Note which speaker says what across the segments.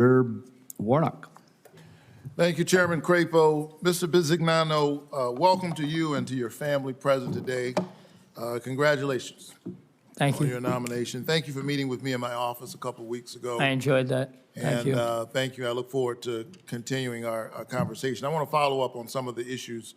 Speaker 1: Warnock.
Speaker 2: Thank you, Chairman Crapo. Mr. Bisignano, welcome to you and to your family present today. Congratulations
Speaker 3: Thank
Speaker 2: on
Speaker 3: you.
Speaker 2: your nomination. Thank you for meeting with me in my office a couple of weeks ago.
Speaker 3: I enjoyed that. Thank you.
Speaker 2: Thank you. I look forward to continuing our conversation. I want to follow up on some of the issues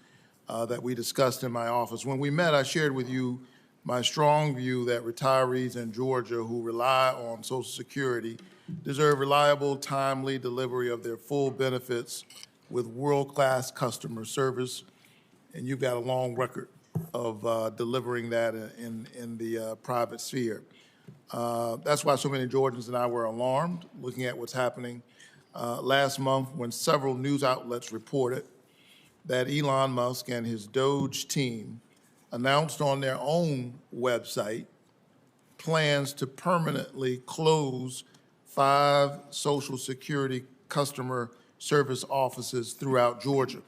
Speaker 2: that we discussed in my office. When we met, I shared with you my strong view that retirees in Georgia who rely on Social Security deserve reliable, timely delivery of their full benefits with world-class customer service. And you've got a long record of delivering that in the private sphere. That's why so many Georgians and I were alarmed looking at what's happening last month when several news outlets reported that Elon Musk and his Doge team announced on their own website plans to permanently close 5 Social Security customer service offices throughout Georgia.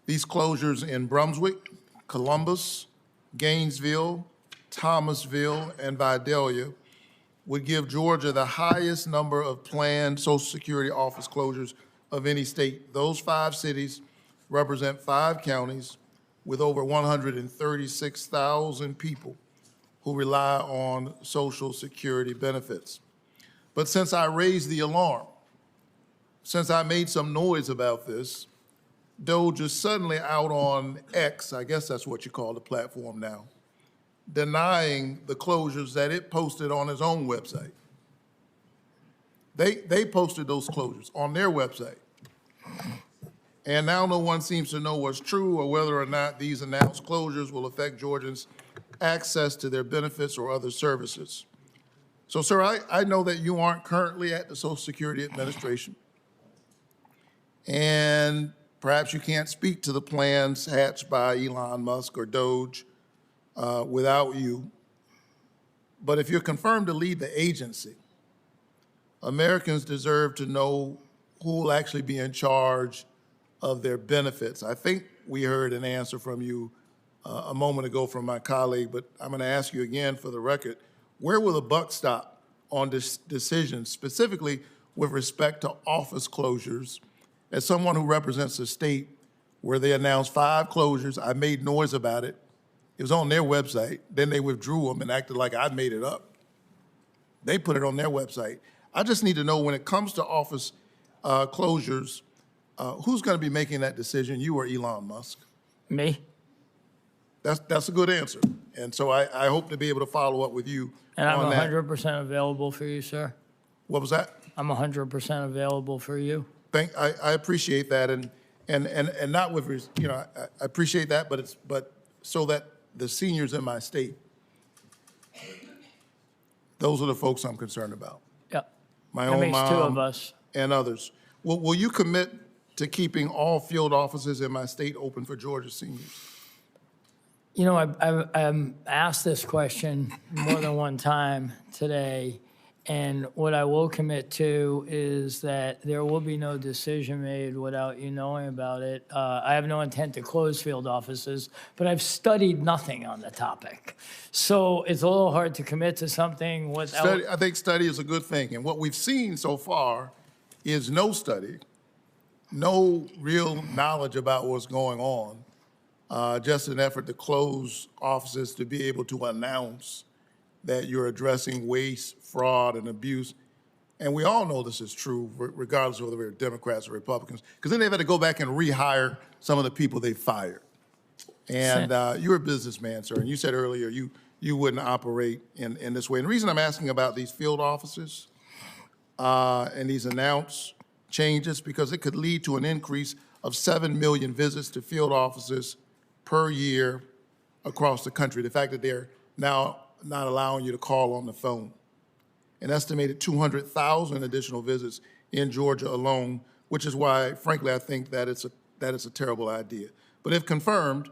Speaker 2: These closures in Brunswick, Columbus, Gainesville, Thomasville, and Vidalia would give Georgia the highest number of planned Social Security office closures of any state. Those 5 cities represent 5 counties with over 136,000 people who rely on Social Security benefits. But since I raised the alarm, since I made some noise about this, Doge is suddenly out on X, I guess that's what you call the platform now, denying the closures that it posted on its own website. They posted those closures on their website. And now no one seems to know what's true or whether or not these announced closures will affect Georgians' access to their benefits or other services. So, sir, I know that you aren't currently at the Social Security Administration, and perhaps you can't speak to the plans hatched by Elon Musk or Doge without you. But if you're confirmed to lead the agency, Americans deserve to know who will actually be in charge of their benefits. I think we heard an answer from you a moment ago from my colleague, but I'm going to ask you again for the record. Where will the buck stop on this decision, specifically with respect to office closures? As someone who represents a state where they announced 5 closures, I made noise about it. It was on their website. Then they withdrew them and acted like I made it up. They put it on their website. I just need to know when it comes to office closures, who's going to be making that decision, you or Elon Musk?
Speaker 3: Me?
Speaker 2: That's a good answer. And so I hope to be able to follow up with you
Speaker 3: And I'm
Speaker 2: on that.
Speaker 3: 100% available for you, sir.
Speaker 2: What was that?
Speaker 3: I'm 100% available for you.
Speaker 2: I appreciate that, and not with, I appreciate that, but so that the seniors in my state, those are the folks I'm concerned about.
Speaker 3: Yeah.
Speaker 2: My
Speaker 3: That
Speaker 2: own
Speaker 3: makes 2 of
Speaker 2: mom
Speaker 3: us.
Speaker 2: and others. Will you commit to keeping all field offices in my state open for Georgia seniors?
Speaker 3: You know, I've asked this question more than one time today, and what I will commit to is that there will be no decision made without you knowing about it. I have no intent to close field offices, but I've studied nothing on the topic. So it's a little hard to commit to something without...
Speaker 2: I think study is a good thing, and what we've seen so far is no study, no real knowledge about what's going on. Just an effort to close offices to be able to announce that you're addressing waste, fraud, and abuse. And we all know this is true, regardless of whether we're Democrats or Republicans, because then they've had to go back and rehire some of the people they fired. And you're a businessman, sir, and you said earlier you wouldn't operate in this way. And the reason I'm asking about these field offices and these announced changes, because it could lead to an increase of 7 million visits to field offices per year across the country. The fact that they're now not allowing you to call on the phone. An estimated 200,000 additional visits in Georgia alone, which is why, frankly, I think that it's a terrible idea. But if confirmed,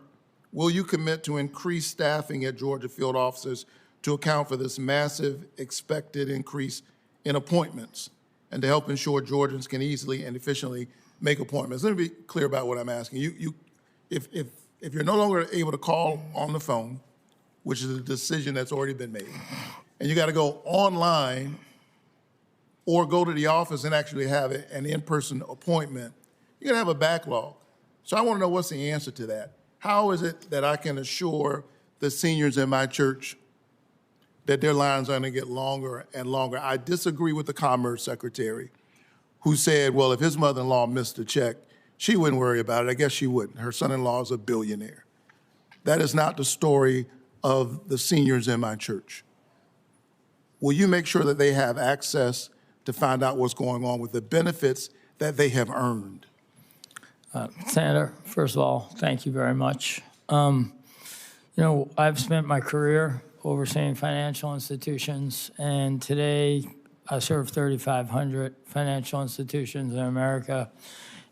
Speaker 2: will you commit to increase staffing at Georgia field offices to account for this massive expected increase in appointments and to help ensure Georgians can easily and efficiently make appointments? Let me be clear about what I'm asking. If you're no longer able to call on the phone, which is a decision that's already been made, and you got to go online or go to the office and actually have an in-person appointment, you're gonna have a backlog. So I wanna know what's the answer to that. How is it that I can assure the seniors in my church that their lines are gonna get longer and longer? I disagree with the Commerce Secretary who said, well, if his mother-in-law missed a check, she wouldn't worry about it. I guess she wouldn't. Her son-in-law is a billionaire. That is not the story of the seniors in my church. Will you make sure that they have access to find out what's going on with the benefits that they have earned?
Speaker 3: Senator, first of all, thank you very much. I've spent my career overseeing financial institutions, and today I serve 3,500 financial institutions in America.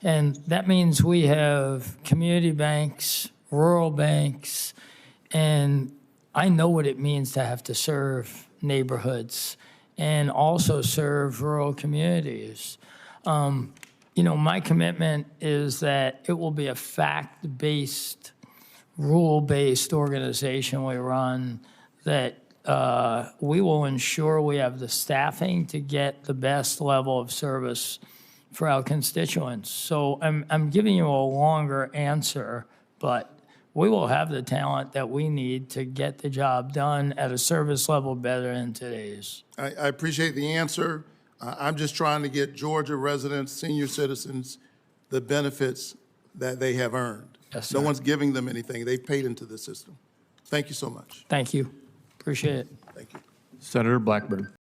Speaker 3: And that means we have community banks, rural banks, and I know what it means to have to serve neighborhoods and also serve rural communities. My commitment is that it will be a fact-based, rule-based organization we run, that we will ensure we have the staffing to get the best level of service for our constituents. So I'm giving you a longer answer, but we will have the talent that we need to get the job done at a service level better than today's.
Speaker 2: I appreciate the answer. I'm just trying to get Georgia residents, senior citizens, the benefits that they have earned.
Speaker 3: Yes,
Speaker 2: No
Speaker 3: sir.
Speaker 2: one's giving them anything. They've paid into the system. Thank you so much.
Speaker 3: Thank you. Appreciate it.
Speaker 2: Thank you.
Speaker 1: Senator Blackburn.